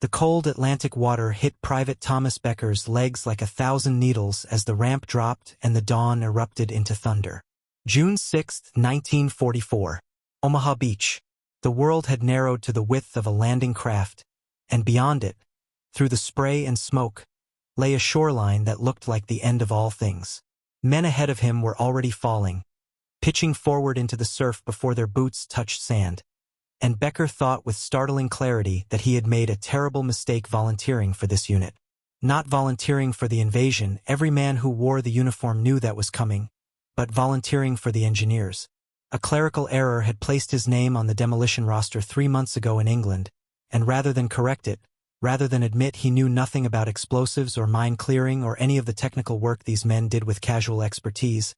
The cold Atlantic water hit Private Thomas Becker's legs like 1,000 needles as the ramp dropped and the dawn erupted into thunder. June 6, 1944. Omaha Beach. The world had narrowed to the width of a landing craft, and beyond it, through the spray and smoke, lay a shoreline that looked like the end of all things. Men ahead of him were already falling, pitching forward into the surf before their boots touched sand. And Becker thought with startling clarity that he had made a terrible mistake volunteering for this unit. Not volunteering for the invasion, every man who wore the uniform knew that was coming, but volunteering for the engineers. A clerical error had placed his name on the demolition roster 3 months ago in England, and rather than correct it, rather than admit he knew nothing about explosives or mine clearing or any of the technical work these men did with casual expertise,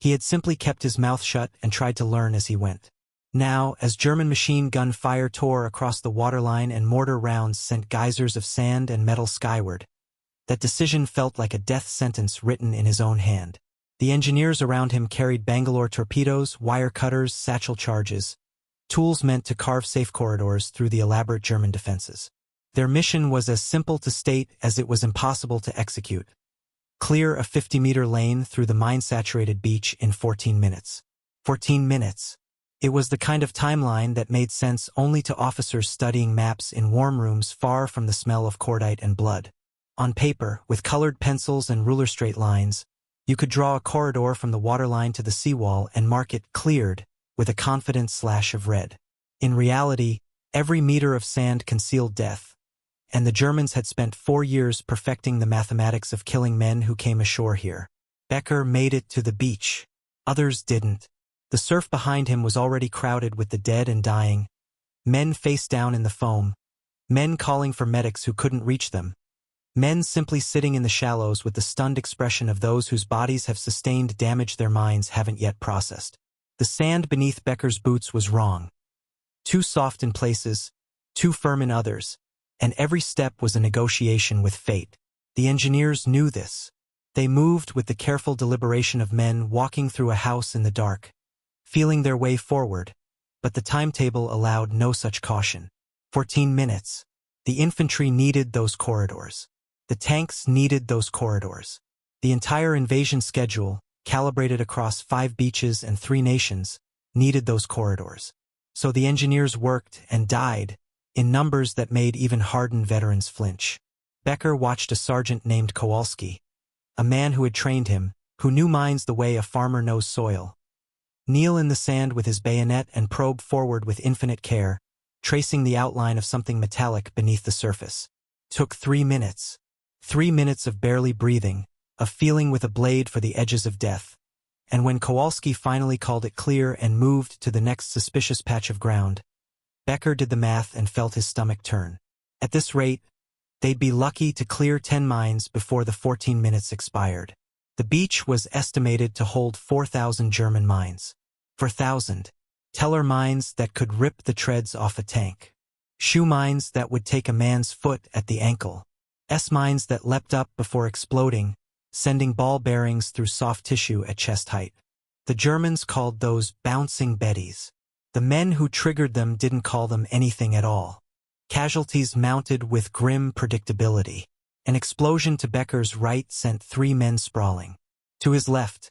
he had simply kept his mouth shut and tried to learn as he went. Now, as German machine gun fire tore across the waterline and mortar rounds sent geysers of sand and metal skyward, that decision felt like a death sentence written in his own hand. The engineers around him carried Bangalore torpedoes, wire cutters, satchel charges, tools meant to carve safe corridors through the elaborate German defenses. Their mission was as simple to state as it was impossible to execute. Clear a 50-meter lane through the mine-saturated beach in 14 minutes. 14 minutes. It was the kind of timeline that made sense only to officers studying maps in warm rooms far from the smell of cordite and blood. On paper, with colored pencils and ruler straight lines, you could draw a corridor from the waterline to the seawall and mark it cleared with a confident slash of red. In reality, every meter of sand concealed death, and the Germans had spent 4 years perfecting the mathematics of killing men who came ashore here. Becker made it to the beach. Others didn't. The surf behind him was already crowded with the dead and dying, men face down in the foam, men calling for medics who couldn't reach them, men simply sitting in the shallows with the stunned expression of those whose bodies have sustained damage their minds haven't yet processed. The sand beneath Becker's boots was wrong. Too soft in places, too firm in others, and every step was a negotiation with fate. The engineers knew this. They moved with the careful deliberation of men walking through a house in the dark, feeling their way forward, but the timetable allowed no such caution. 14 minutes. The infantry needed those corridors. The tanks needed those corridors. The entire invasion schedule, calibrated across 5 beaches and 3 nations, needed those corridors. So the engineers worked and died in numbers that made even hardened veterans flinch. Becker watched a sergeant named Kowalski, a man who had trained him, who knew mines the way a farmer knows soil, kneel in the sand with his bayonet and probe forward with infinite care, tracing the outline of something metallic beneath the surface. Took 3 minutes. 3 minutes of barely breathing, of feeling with a blade for the edges of death. And when Kowalski finally called it clear and moved to the next suspicious patch of ground, Becker did the math and felt his stomach turn. At this rate, they'd be lucky to clear 10 mines before the 14 minutes expired. The beach was estimated to hold 4,000 German mines. 4,000. Teller mines that could rip the treads off a tank. Shoe mines that would take a man's foot at the ankle. S-mines that leapt up before exploding, sending ball bearings through soft tissue at chest height. The Germans called those bouncing Bettys. The men who triggered them didn't call them anything at all. Casualties mounted with grim predictability. An explosion to Becker's right sent 3 men sprawling. To his left,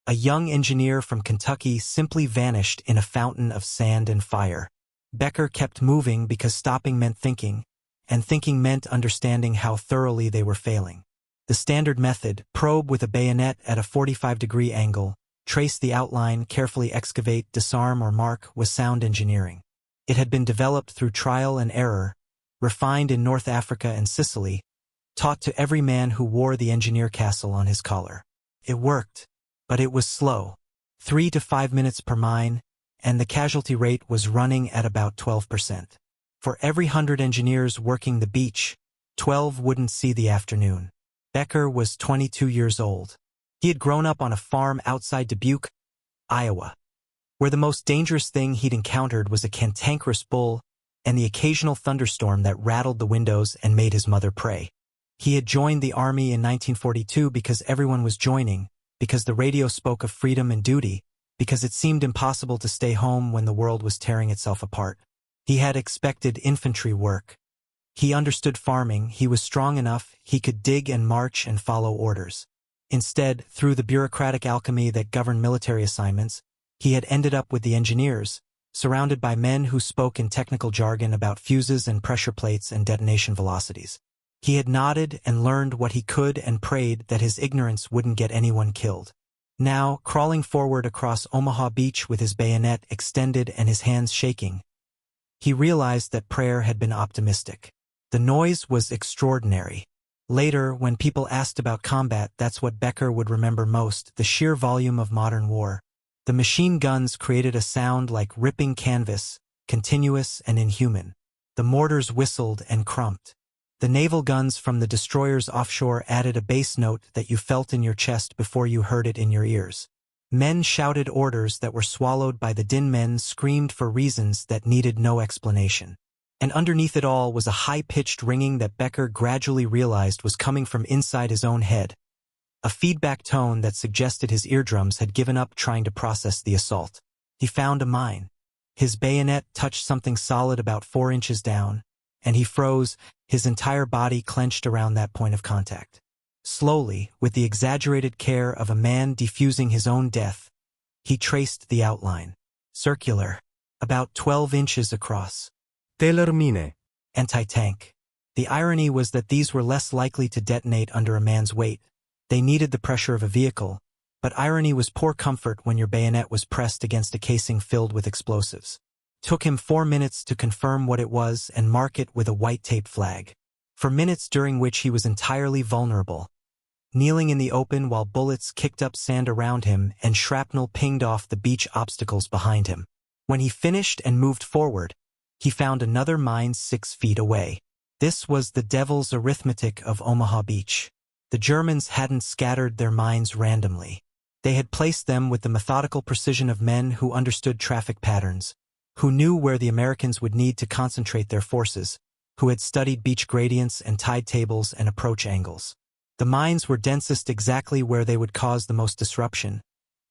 a young engineer from Kentucky simply vanished in a fountain of sand and fire. Becker kept moving because stopping meant thinking, and thinking meant understanding how thoroughly they were failing. The standard method, probe with a bayonet at a 45-degree angle, trace the outline, carefully excavate, disarm, or mark, was sound engineering. It had been developed through trial and error, refined in North Africa and Sicily, taught to every man who wore the engineer castle on his collar. It worked, but it was slow. 3 to 5 minutes per mine, and the casualty rate was running at about 12%. For every 100 engineers working the beach, 12 wouldn't see the afternoon. Becker was 22 years old. He had grown up on a farm outside Dubuque, Iowa, where the most dangerous thing he'd encountered was a cantankerous bull and the occasional thunderstorm that rattled the windows and made his mother pray. He had joined the army in 1942 because everyone was joining, because the radio spoke of freedom and duty, because it seemed impossible to stay home when the world was tearing itself apart. He had expected infantry work. He understood farming, he was strong enough, he could dig and march and follow orders. Instead, through the bureaucratic alchemy that governed military assignments, he had ended up with the engineers, surrounded by men who spoke in technical jargon about fuses and pressure plates and detonation velocities. He had nodded and learned what he could and prayed that his ignorance wouldn't get anyone killed. Now, crawling forward across Omaha Beach with his bayonet extended and his hands shaking, he realized that prayer had been optimistic. The noise was extraordinary. Later, when people asked about combat, that's what Becker would remember most, the sheer volume of modern war. The machine guns created a sound like ripping canvas, continuous and inhuman. The mortars whistled and crumped. The naval guns from the destroyers offshore added a bass note that you felt in your chest before you heard it in your ears. Men shouted orders that were swallowed by the din. Men screamed for reasons that needed no explanation. And underneath it all was a high-pitched ringing that Becker gradually realized was coming from inside his own head. A feedback tone that suggested his eardrums had given up trying to process the assault. He found a mine. His bayonet touched something solid about 4 inches down, and he froze, his entire body clenched around that point of contact. Slowly, with the exaggerated care of a man defusing his own death, he traced the outline. Circular, about 12 inches across. Taylor mine. Anti-tank. The irony was that these were less likely to detonate under a man's weight. They needed the pressure of a vehicle, but irony was poor comfort when your bayonet was pressed against a casing filled with explosives. Took him 4 minutes to confirm what it was and mark it with a white tape flag. For minutes during which he was entirely vulnerable, kneeling in the open while bullets kicked up sand around him and shrapnel pinged off the beach obstacles behind him. When he finished and moved forward, he found another mine 6 feet away. This was the devil's arithmetic of Omaha Beach. The Germans hadn't scattered their mines randomly. They had placed them with the methodical precision of men who understood traffic patterns, who knew where the Americans would need to concentrate their forces, who had studied beach gradients and tide tables and approach angles. The mines were densest exactly where they would cause the most disruption,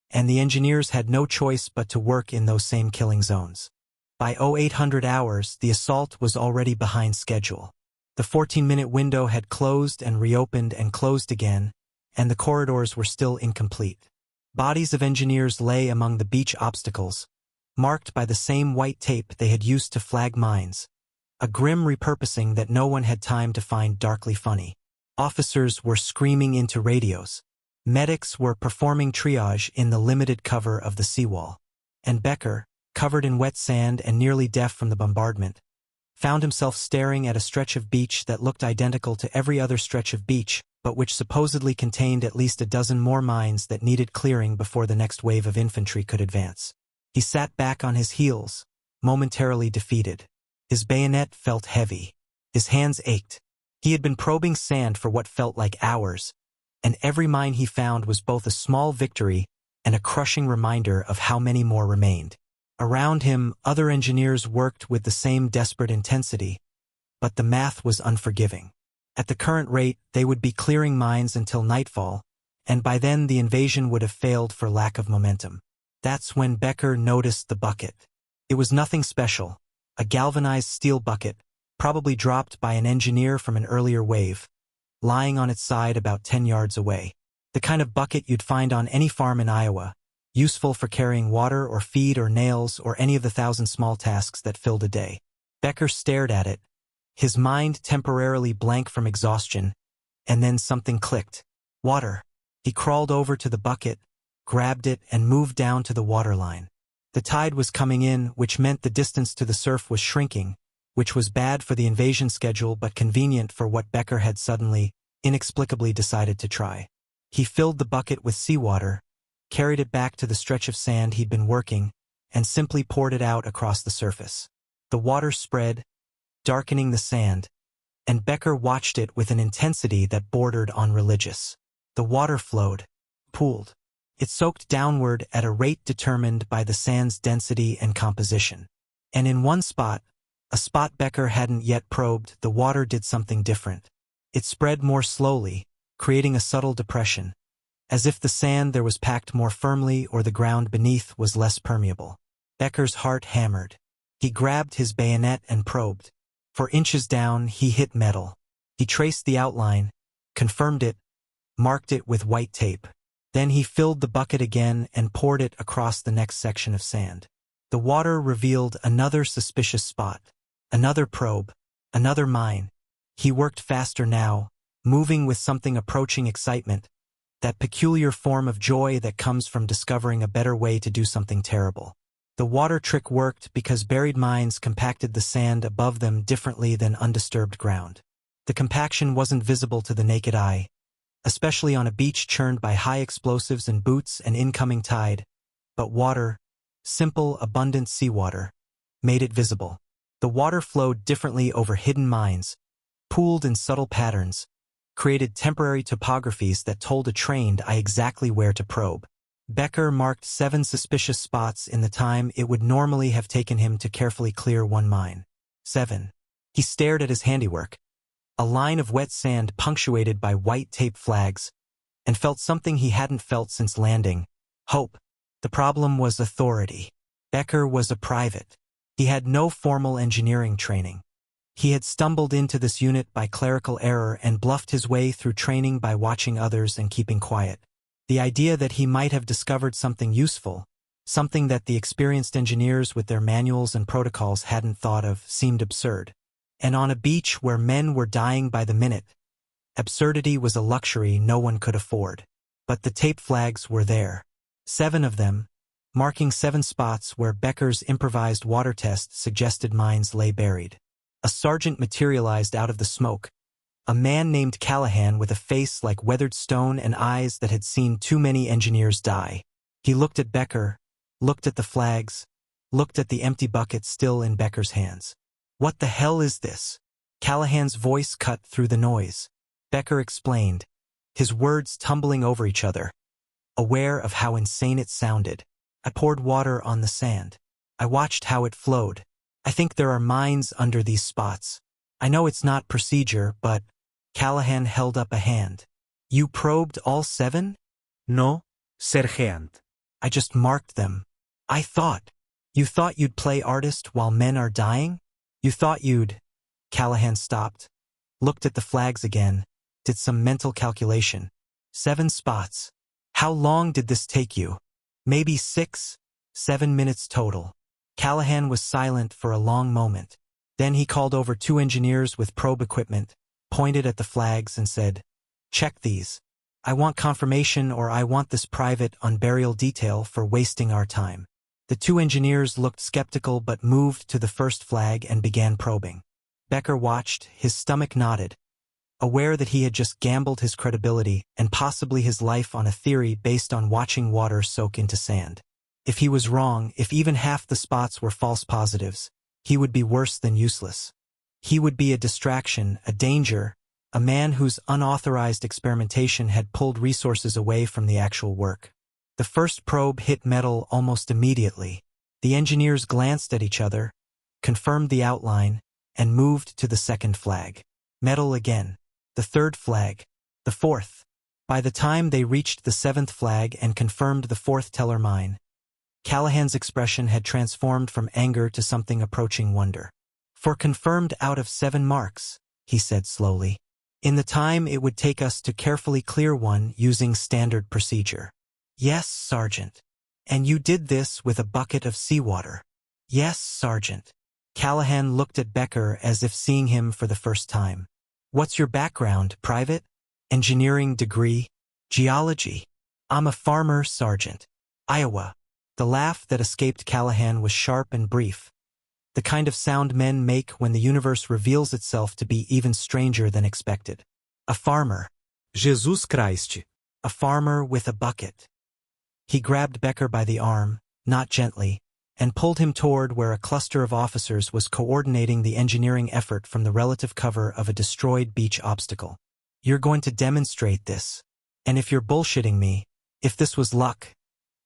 and the engineers had no choice but to work in those same killing zones. By 0800 hours, the assault was already behind schedule. The 14-minute window had closed and reopened and closed again, and the corridors were still incomplete. Bodies of engineers lay among the beach obstacles, marked by the same white tape they had used to flag mines, a grim repurposing that no one had time to find darkly funny. Officers were screaming into radios. Medics were performing triage in the limited cover of the seawall. And Becker, covered in wet sand and nearly deaf from the bombardment, found himself staring at a stretch of beach that looked identical to every other stretch of beach, but which supposedly contained at least a dozen more mines that needed clearing before the next wave of infantry could advance. He sat back on his heels, momentarily defeated. His bayonet felt heavy. His hands ached. He had been probing sand for what felt like hours, and every mine he found was both a small victory and a crushing reminder of how many more remained. Around him, other engineers worked with the same desperate intensity, but the math was unforgiving. At the current rate, they would be clearing mines until nightfall, and by then the invasion would have failed for lack of momentum. That's when Becker noticed the bucket. It was nothing special, a galvanized steel bucket, probably dropped by an engineer from an earlier wave, lying on its side about 10 yards away. The kind of bucket you'd find on any farm in Iowa, useful for carrying water or feed or nails or any of the 1,000 small tasks that filled a day. Becker stared at it, his mind temporarily blank from exhaustion, and then something clicked. Water. He crawled over to the bucket, grabbed it, and moved down to the waterline. The tide was coming in, which meant the distance to the surf was shrinking, which was bad for the invasion schedule but convenient for what Becker had suddenly, inexplicably decided to try. He filled the bucket with seawater, carried it back to the stretch of sand he'd been working, and simply poured it out across the surface. The water spread, darkening the sand, and Becker watched it with an intensity that bordered on religious. The water flowed, pooled. It soaked downward at a rate determined by the sand's density and composition. And in one spot, a spot Becker hadn't yet probed, the water did something different. It spread more slowly, creating a subtle depression, as if the sand there was packed more firmly or the ground beneath was less permeable. Becker's heart hammered. He grabbed his bayonet and probed. For inches down, he hit metal. He traced the outline, confirmed it, marked it with white tape. Then he filled the bucket again and poured it across the next section of sand. The water revealed another suspicious spot, another probe, another mine. He worked faster now, moving with something approaching excitement, that peculiar form of joy that comes from discovering a better way to do something terrible. The water trick worked because buried mines compacted the sand above them differently than undisturbed ground. The compaction wasn't visible to the naked eye, especially on a beach churned by high explosives and boots and incoming tide, but water, simple, abundant seawater, made it visible. The water flowed differently over hidden mines, pooled in subtle patterns, created temporary topographies that told a trained eye exactly where to probe. Becker marked 7 suspicious spots in the time it would normally have taken him to carefully clear one mine. 7. He stared at his handiwork, a line of wet sand punctuated by white tape flags, and felt something he hadn't felt since landing: hope. The problem was authority. Becker was a private. He had no formal engineering training. He had stumbled into this unit by clerical error and bluffed his way through training by watching others and keeping quiet. The idea that he might have discovered something useful, something that the experienced engineers with their manuals and protocols hadn't thought of, seemed absurd. And on a beach where men were dying by the minute, absurdity was a luxury no one could afford. But the tape flags were there. 7 of them, marking 7 spots where Becker's improvised water test suggested mines lay buried. A sergeant materialized out of the smoke, a man named Callahan with a face like weathered stone and eyes that had seen too many engineers die. He looked at Becker, looked at the flags, looked at the empty bucket still in Becker's hands. "What the hell is this?" Callahan's voice cut through the noise. Becker explained, his words tumbling over each other, aware of how insane it sounded. "I poured water on the sand. I watched how it flowed. I think there are mines under these spots. I know it's not procedure, but..." Callahan held up a hand. "You probed all 7? No, Sergeant. I just marked them. I thought. You thought you'd play artist while men are dying? You thought you'd..." Callahan stopped, looked at the flags again, did some mental calculation. 7 spots. How long did this take you? Maybe 6, 7 minutes total. Callahan was silent for a long moment. Then he called over 2 engineers with probe equipment, pointed at the flags and said, "Check these. I want confirmation, or I want this private on burial detail for wasting our time." The 2 engineers looked skeptical but moved to the first flag and began probing. Becker watched, his stomach knotted, aware that he had just gambled his credibility and possibly his life on a theory based on watching water soak into sand. If he was wrong, if even half the spots were false positives, he would be worse than useless. He would be a distraction, a danger, a man whose unauthorized experimentation had pulled resources away from the actual work. The first probe hit metal almost immediately. The engineers glanced at each other, confirmed the outline, and moved to the second flag. Metal again. The third flag. The fourth. By the time they reached the 7th flag and confirmed the 4th teller mine, Callahan's expression had transformed from anger to something approaching wonder. "For confirmed out of 7 marks," he said slowly, "in the time it would take us to carefully clear one using standard procedure." "Yes, Sergeant. And you did this with a bucket of seawater." "Yes, Sergeant." Callahan looked at Becker as if seeing him for the first time. "What's your background, private? Engineering degree? Geology?" "I'm a farmer, Sergeant. Iowa." The laugh that escaped Callahan was sharp and brief, the kind of sound men make when the universe reveals itself to be even stranger than expected. "A farmer." Jesus Christ. "A farmer with a bucket." He grabbed Becker by the arm, not gently, and pulled him toward where a cluster of officers was coordinating the engineering effort from the relative cover of a destroyed beach obstacle. "You're going to demonstrate this. And if you're bullshitting me, if this was luck,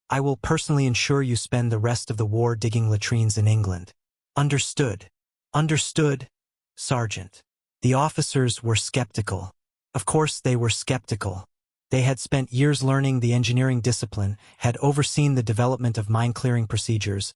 I will personally ensure you spend the rest of the war digging latrines in England." "Understood. Understood, Sergeant." The officers were skeptical. Of course they were skeptical. They had spent years learning the engineering discipline, had overseen the development of mine-clearing procedures,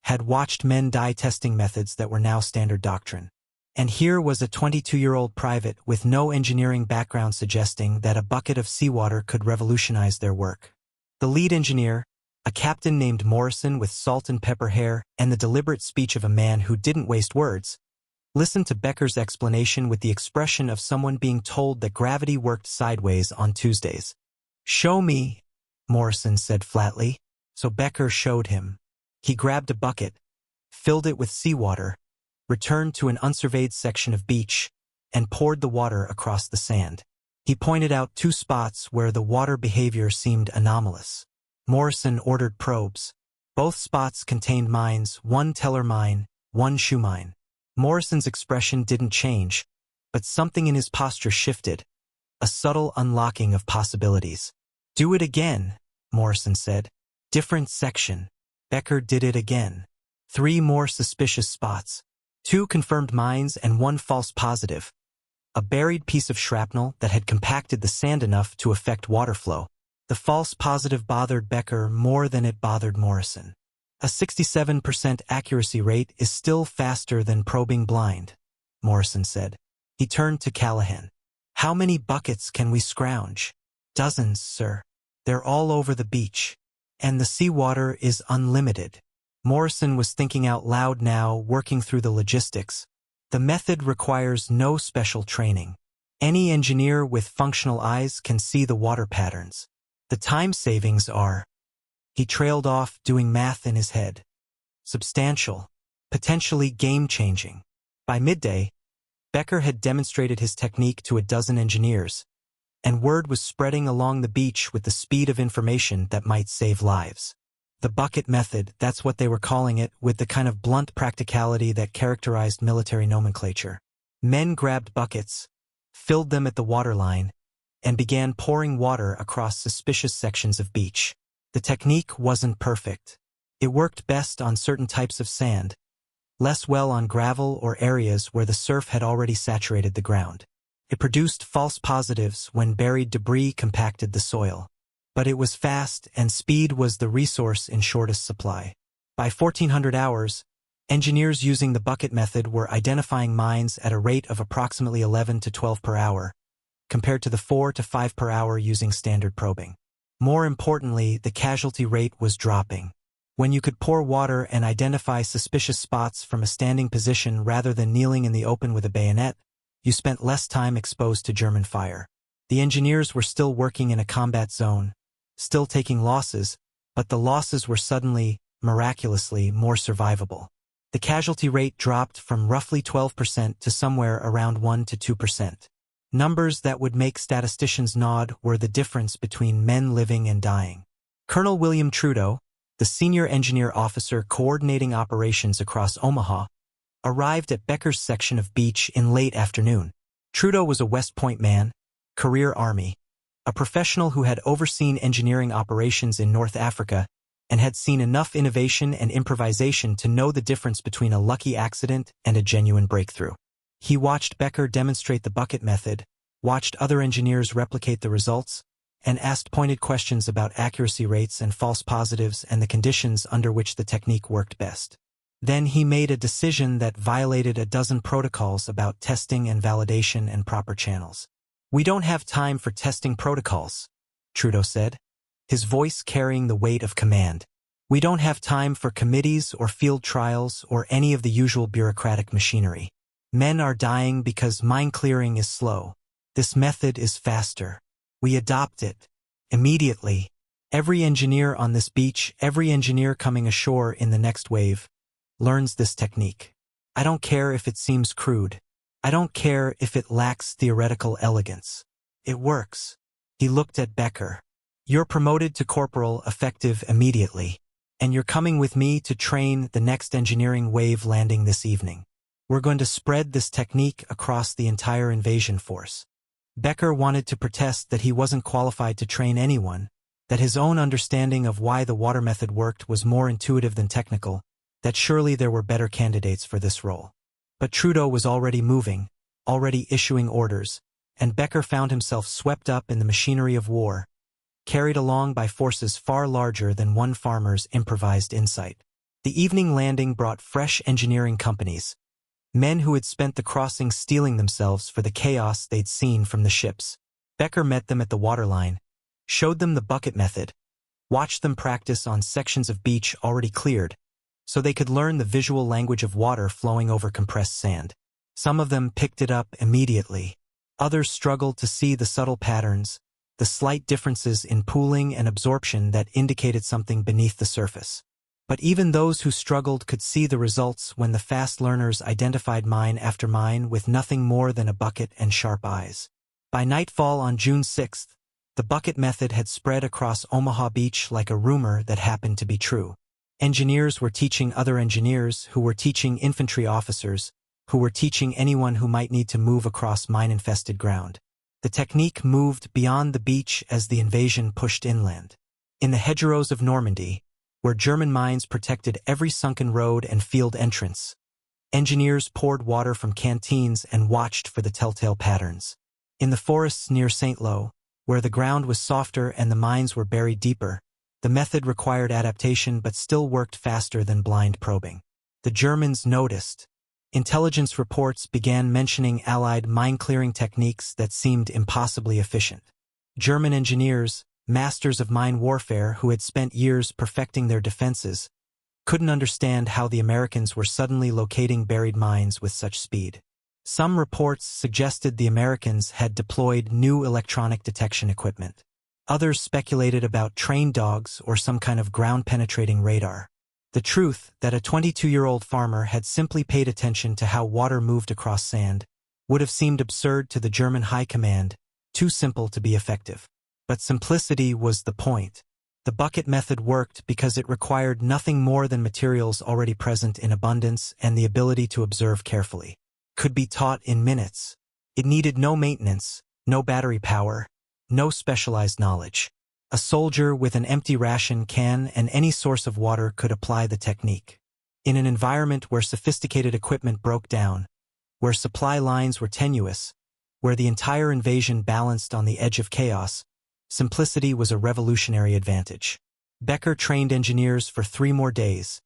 had watched men die testing methods that were now standard doctrine. And here was a 22-year-old private with no engineering background suggesting that a bucket of seawater could revolutionize their work. The lead engineer, a captain named Morrison with salt and pepper hair and the deliberate speech of a man who didn't waste words, listened to Becker's explanation with the expression of someone being told that gravity worked sideways on Tuesdays. "Show me," Morrison said flatly. So Becker showed him. He grabbed a bucket, filled it with seawater, returned to an unsurveyed section of beach, and poured the water across the sand. He pointed out 2 spots where the water behavior seemed anomalous. Morrison ordered probes. Both spots contained mines, 1 teller mine, 1 shoe mine. Morrison's expression didn't change, but something in his posture shifted, a subtle unlocking of possibilities. "Do it again," Morrison said. "Different section." Becker did it again. 3 more suspicious spots. 2 confirmed mines and 1 false positive. A buried piece of shrapnel that had compacted the sand enough to affect water flow. The false positive bothered Becker more than it bothered Morrison. A 67% accuracy rate is still faster than probing blind, Morrison said. He turned to Callahan. "How many buckets can we scrounge?" "Dozens, sir. They're all over the beach. And the seawater is unlimited." Morrison was thinking out loud now, working through the logistics. The method requires no special training. Any engineer with functional eyes can see the water patterns. The time savings are... He trailed off, doing math in his head. Substantial. Potentially game-changing. By midday, Becker had demonstrated his technique to a dozen engineers, and word was spreading along the beach with the speed of information that might save lives. The bucket method, that's what they were calling it, with the kind of blunt practicality that characterized military nomenclature. Men grabbed buckets, filled them at the waterline, and began pouring water across suspicious sections of beach. The technique wasn't perfect. It worked best on certain types of sand, less well on gravel or areas where the surf had already saturated the ground. It produced false positives when buried debris compacted the soil. But it was fast, and speed was the resource in shortest supply. By 1400 hours, engineers using the bucket method were identifying mines at a rate of approximately 11 to 12 per hour, compared to the 4 to 5 per hour using standard probing. More importantly, the casualty rate was dropping. When you could pour water and identify suspicious spots from a standing position rather than kneeling in the open with a bayonet, you spent less time exposed to German fire. The engineers were still working in a combat zone, still taking losses, but the losses were suddenly, miraculously, more survivable. The casualty rate dropped from roughly 12% to somewhere around 1 to 2%. Numbers that would make statisticians nod were the difference between men living and dying. Colonel William Trudeau, the senior engineer officer coordinating operations across Omaha, arrived at Becker's section of beach in late afternoon. Trudeau was a West Point man, career Army, a professional who had overseen engineering operations in North Africa and had seen enough innovation and improvisation to know the difference between a lucky accident and a genuine breakthrough. He watched Becker demonstrate the bucket method, watched other engineers replicate the results, and asked pointed questions about accuracy rates and false positives and the conditions under which the technique worked best. Then he made a decision that violated a dozen protocols about testing and validation and proper channels. "We don't have time for testing protocols," Trudeau said, his voice carrying the weight of command. "We don't have time for committees or field trials or any of the usual bureaucratic machinery. Men are dying because mine clearing is slow. This method is faster. We adopt it. Immediately. Every engineer on this beach, every engineer coming ashore in the next wave, learns this technique. I don't care if it seems crude. I don't care if it lacks theoretical elegance. It works." He looked at Becker. "You're promoted to corporal effective immediately, and you're coming with me to train the next engineering wave landing this evening. We're going to spread this technique across the entire invasion force." Becker wanted to protest that he wasn't qualified to train anyone, that his own understanding of why the water method worked was more intuitive than technical, that surely there were better candidates for this role. But Trudeau was already moving, already issuing orders, and Becker found himself swept up in the machinery of war, carried along by forces far larger than one farmer's improvised insight. The evening landing brought fresh engineering companies, men who had spent the crossing steeling themselves for the chaos they'd seen from the ships. Becker met them at the waterline, showed them the bucket method, watched them practice on sections of beach already cleared, so they could learn the visual language of water flowing over compressed sand. Some of them picked it up immediately. Others struggled to see the subtle patterns, the slight differences in pooling and absorption that indicated something beneath the surface. But even those who struggled could see the results when the fast learners identified mine after mine with nothing more than a bucket and sharp eyes. By nightfall on June 6th, the bucket method had spread across Omaha Beach like a rumor that happened to be true. Engineers were teaching other engineers who were teaching infantry officers, who were teaching anyone who might need to move across mine-infested ground. The technique moved beyond the beach as the invasion pushed inland. In the hedgerows of Normandy, where German mines protected every sunken road and field entrance, engineers poured water from canteens and watched for the telltale patterns. In the forests near St. Lo, where the ground was softer and the mines were buried deeper, the method required adaptation but still worked faster than blind probing. The Germans noticed. Intelligence reports began mentioning Allied mine-clearing techniques that seemed impossibly efficient. German engineers, masters of mine warfare who had spent years perfecting their defenses, couldn't understand how the Americans were suddenly locating buried mines with such speed. Some reports suggested the Americans had deployed new electronic detection equipment. Others speculated about trained dogs or some kind of ground-penetrating radar. The truth that a 22-year-old farmer had simply paid attention to how water moved across sand would have seemed absurd to the German high command, too simple to be effective. But simplicity was the point. The bucket method worked because it required nothing more than materials already present in abundance and the ability to observe carefully. Could be taught in minutes. It needed no maintenance, no battery power, no specialized knowledge. A soldier with an empty ration can and any source of water could apply the technique. In an environment where sophisticated equipment broke down, where supply lines were tenuous, where the entire invasion balanced on the edge of chaos, simplicity was a revolutionary advantage. Becker trained engineers for 3 more days,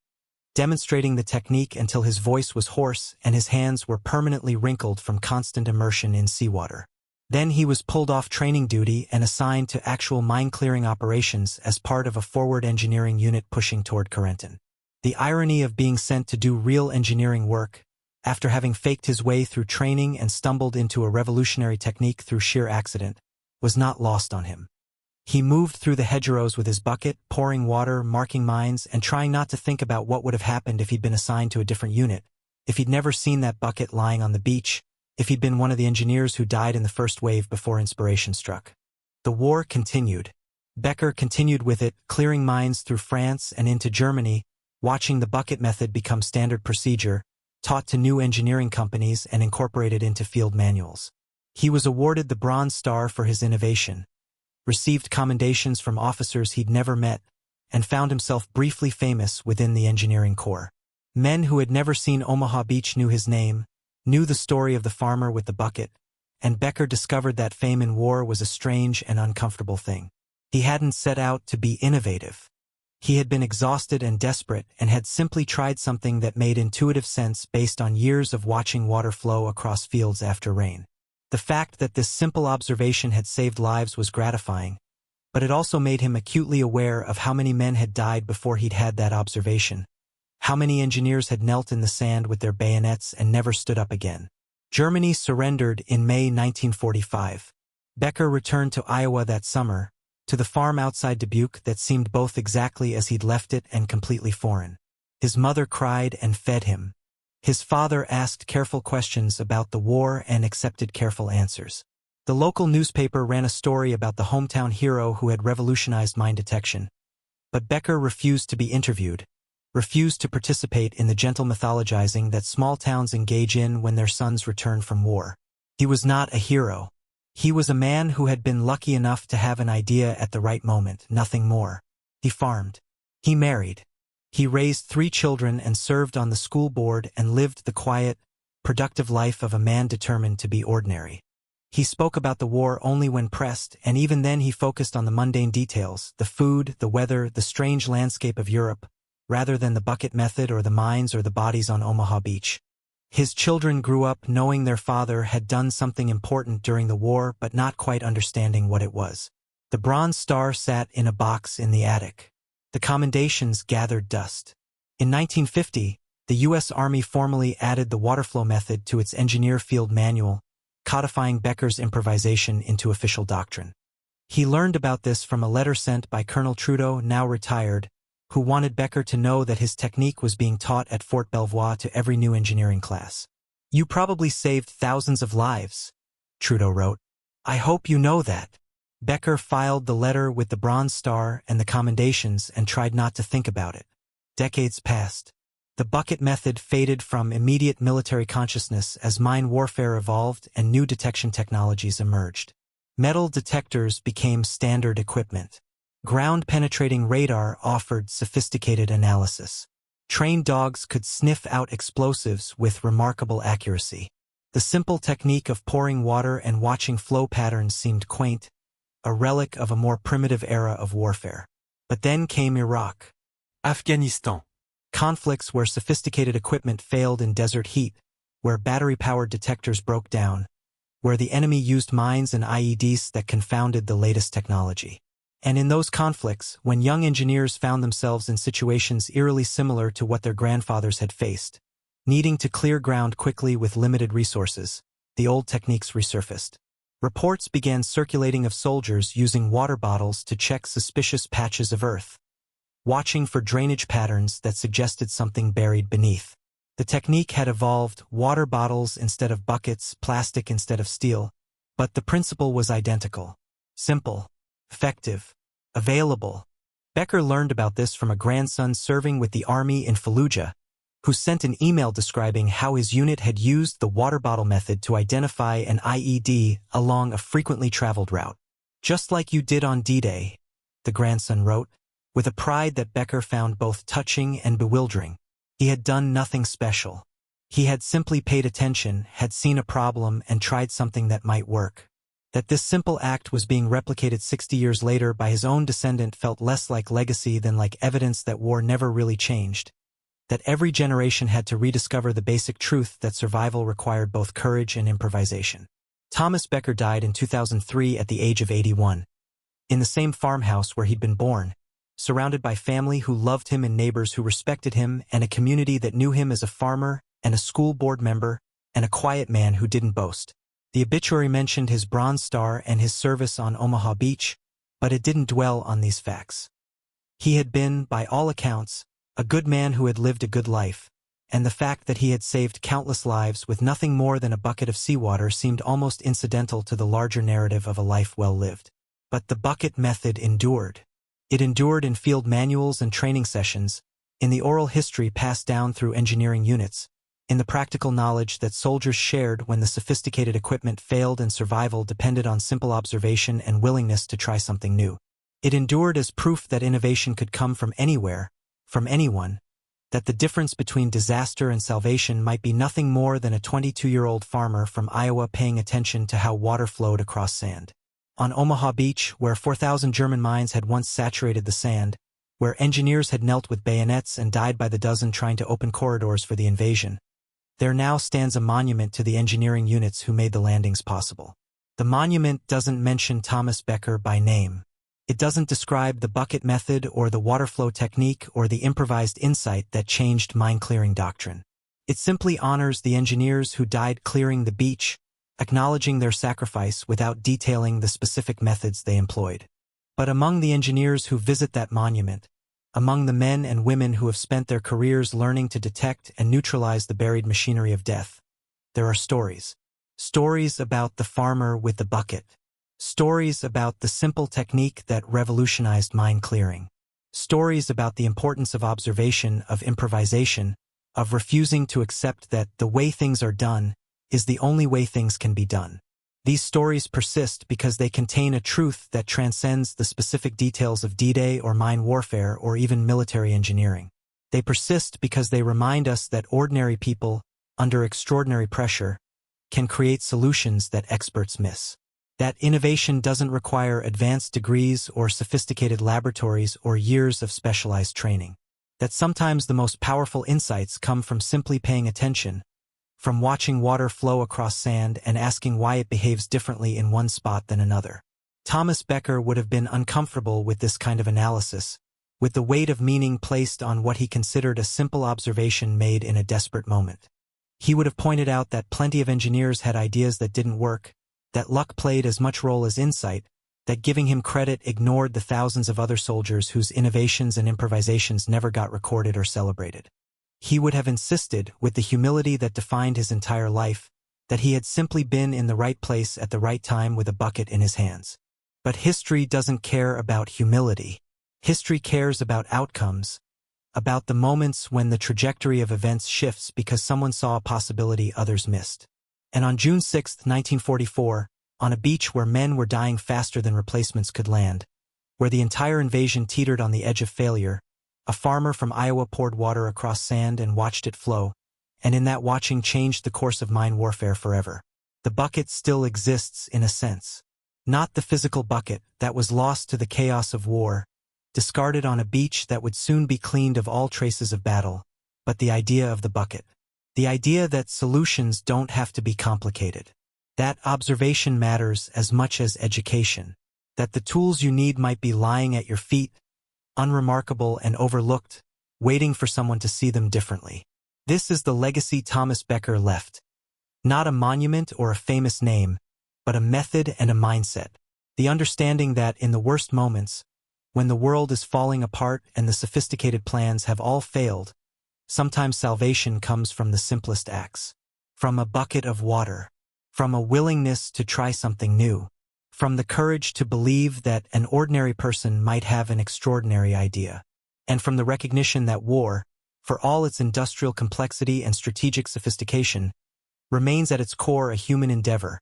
demonstrating the technique until his voice was hoarse and his hands were permanently wrinkled from constant immersion in seawater. Then he was pulled off training duty and assigned to actual mine-clearing operations as part of a forward engineering unit pushing toward Carentan. The irony of being sent to do real engineering work, after having faked his way through training and stumbled into a revolutionary technique through sheer accident, was not lost on him. He moved through the hedgerows with his bucket, pouring water, marking mines, and trying not to think about what would have happened if he'd been assigned to a different unit, if he'd never seen that bucket lying on the beach, if he'd been one of the engineers who died in the first wave before inspiration struck. The war continued. Becker continued with it, clearing mines through France and into Germany, watching the bucket method become standard procedure, taught to new engineering companies and incorporated into field manuals. He was awarded the Bronze Star for his innovation, received commendations from officers he'd never met, and found himself briefly famous within the engineering corps. Men who had never seen Omaha Beach knew his name, knew the story of the farmer with the bucket, and Becker discovered that fame in war was a strange and uncomfortable thing. He hadn't set out to be innovative. He had been exhausted and desperate and had simply tried something that made intuitive sense based on years of watching water flow across fields after rain. The fact that this simple observation had saved lives was gratifying, but it also made him acutely aware of how many men had died before he'd had that observation. How many engineers had knelt in the sand with their bayonets and never stood up again. Germany surrendered in May 1945. Becker returned to Iowa that summer, to the farm outside Dubuque that seemed both exactly as he'd left it and completely foreign. His mother cried and fed him. His father asked careful questions about the war and accepted careful answers. The local newspaper ran a story about the hometown hero who had revolutionized mine detection. But Becker refused to be interviewed, refused to participate in the gentle mythologizing that small towns engage in when their sons return from war. He was not a hero. He was a man who had been lucky enough to have an idea at the right moment, nothing more. He farmed. He married. He raised 3 children and served on the school board and lived the quiet, productive life of a man determined to be ordinary. He spoke about the war only when pressed, and even then he focused on the mundane details, the food, the weather, the strange landscape of Europe, rather than the bucket method or the mines or the bodies on Omaha Beach. His children grew up knowing their father had done something important during the war but not quite understanding what it was. The Bronze Star sat in a box in the attic. The commendations gathered dust. In 1950, the U.S. Army formally added the waterflow method to its engineer field manual, codifying Becker's improvisation into official doctrine. He learned about this from a letter sent by Colonel Trudeau, now retired, who wanted Becker to know that his technique was being taught at Fort Belvoir to every new engineering class. "You probably saved thousands of lives," Trudeau wrote. "I hope you know that." Becker filed the letter with the Bronze Star and the commendations and tried not to think about it. Decades passed. The bucket method faded from immediate military consciousness as mine warfare evolved and new detection technologies emerged. Metal detectors became standard equipment. Ground-penetrating radar offered sophisticated analysis. Trained dogs could sniff out explosives with remarkable accuracy. The simple technique of pouring water and watching flow patterns seemed quaint, a relic of a more primitive era of warfare. But then came Iraq. Afghanistan. Conflicts where sophisticated equipment failed in desert heat, where battery-powered detectors broke down, where the enemy used mines and IEDs that confounded the latest technology. And in those conflicts, when young engineers found themselves in situations eerily similar to what their grandfathers had faced, needing to clear ground quickly with limited resources, the old techniques resurfaced. Reports began circulating of soldiers using water bottles to check suspicious patches of earth, watching for drainage patterns that suggested something buried beneath. The technique had evolved: water bottles instead of buckets, plastic instead of steel, but the principle was identical. Simple, effective, available. Becker learned about this from a grandson serving with the army in Fallujah, who sent an email describing how his unit had used the water bottle method to identify an IED along a frequently traveled route. "Just like you did on D-Day," the grandson wrote, with a pride that Becker found both touching and bewildering. He had done nothing special. He had simply paid attention, had seen a problem, and tried something that might work. That this simple act was being replicated 60 years later by his own descendant felt less like legacy than like evidence that war never really changed. That every generation had to rediscover the basic truth that survival required both courage and improvisation. Thomas Becker died in 2003 at the age of 81. In the same farmhouse where he'd been born, surrounded by family who loved him and neighbors who respected him and a community that knew him as a farmer and a school board member and a quiet man who didn't boast. The obituary mentioned his Bronze Star and his service on Omaha Beach, but it didn't dwell on these facts. He had been, by all accounts, a good man who had lived a good life, and the fact that he had saved countless lives with nothing more than a bucket of seawater seemed almost incidental to the larger narrative of a life well lived. But the bucket method endured. It endured in field manuals and training sessions, in the oral history passed down through engineering units, in the practical knowledge that soldiers shared when the sophisticated equipment failed and survival depended on simple observation and willingness to try something new. It endured as proof that innovation could come from anywhere, from anyone, that the difference between disaster and salvation might be nothing more than a 22-year-old farmer from Iowa paying attention to how water flowed across sand. On Omaha Beach, where 4,000 German mines had once saturated the sand, where engineers had knelt with bayonets and died by the dozen trying to open corridors for the invasion, there now stands a monument to the engineering units who made the landings possible. The monument doesn't mention Thomas Becker by name. It doesn't describe the bucket method or the water flow technique or the improvised insight that changed mine-clearing doctrine. It simply honors the engineers who died clearing the beach, acknowledging their sacrifice without detailing the specific methods they employed. But among the engineers who visit that monument, among the men and women who have spent their careers learning to detect and neutralize the buried machinery of death, there are stories. Stories about the farmer with the bucket. Stories about the simple technique that revolutionized mine clearing. Stories about the importance of observation, of improvisation, of refusing to accept that the way things are done is the only way things can be done. These stories persist because they contain a truth that transcends the specific details of D-Day or mine warfare or even military engineering. They persist because they remind us that ordinary people, under extraordinary pressure, can create solutions that experts miss. That innovation doesn't require advanced degrees or sophisticated laboratories or years of specialized training. That sometimes the most powerful insights come from simply paying attention, from watching water flow across sand and asking why it behaves differently in one spot than another. Thomas Becker would have been uncomfortable with this kind of analysis, with the weight of meaning placed on what he considered a simple observation made in a desperate moment. He would have pointed out that plenty of engineers had ideas that didn't work, that luck played as much role as insight, that giving him credit ignored the thousands of other soldiers whose innovations and improvisations never got recorded or celebrated. He would have insisted, with the humility that defined his entire life, that he had simply been in the right place at the right time with a bucket in his hands. But history doesn't care about humility. History cares about outcomes, about the moments when the trajectory of events shifts because someone saw a possibility others missed. And on June 6, 1944, on a beach where men were dying faster than replacements could land, where the entire invasion teetered on the edge of failure, a farmer from Iowa poured water across sand and watched it flow, and in that watching changed the course of mine warfare forever. The bucket still exists in a sense. Not the physical bucket that was lost to the chaos of war, discarded on a beach that would soon be cleaned of all traces of battle, but the idea of the bucket. The idea that solutions don't have to be complicated. That observation matters as much as education. That the tools you need might be lying at your feet, unremarkable and overlooked, waiting for someone to see them differently. This is the legacy Thomas Becker left. Not a monument or a famous name, but a method and a mindset. The understanding that in the worst moments, when the world is falling apart and the sophisticated plans have all failed, sometimes salvation comes from the simplest acts. From a bucket of water. From a willingness to try something new. From the courage to believe that an ordinary person might have an extraordinary idea. And from the recognition that war, for all its industrial complexity and strategic sophistication, remains at its core a human endeavor,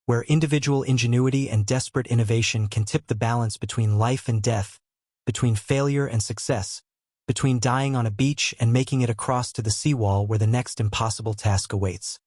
where individual ingenuity and desperate innovation can tip the balance between life and death, between failure and success, between dying on a beach and making it across to the seawall where the next impossible task awaits.